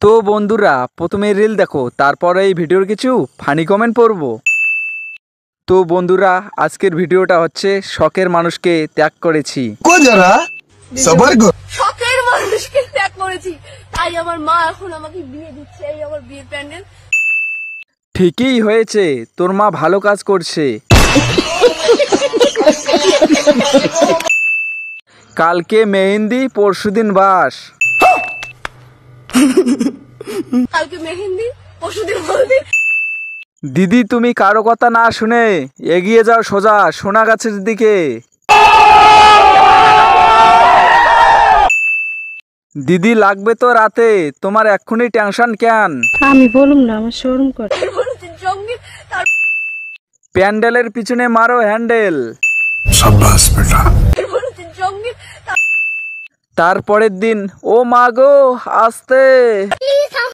তো বন্ধুরা, প্রথমে রিল দেখো, তারপরে এই ভিডিওর কিছু ফানি কমেন্ট পড়বো। তো বন্ধুরা, আজকের ভিডিওটা হচ্ছে শখের মানুষকে ত্যাগ করেছি। শখের মানুষকে ত্যাগ করেছি, তাই আমার মা এখন আমাকে বিয়ে দিচ্ছে। এই আমার বিয়ের প্যান্ডেল। ঠিকই হয়েছে, তোর মা ভালো কাজ করছে। কালকে মেহেন্দি, পরশুদিন বাস। কালকে মেহেন্দি, পরশুদিন হলদি। দিদি, তুমি কারো কথা না শুনে এগিয়ে যাও সোজা সোনা গাছের দিকে। দিদি, লাগবে তো রাতে, তোমার এক্ষুনি টেনশন কেন? আমি বলুম না, আমার শোরুম করে। বলেছে জঙ্গি, প্যান্ডেলের পিছনে মারো হ্যান্ডেল। বলেছে জঙ্গি। তারপরের দিন, ও মা গো, আসতে।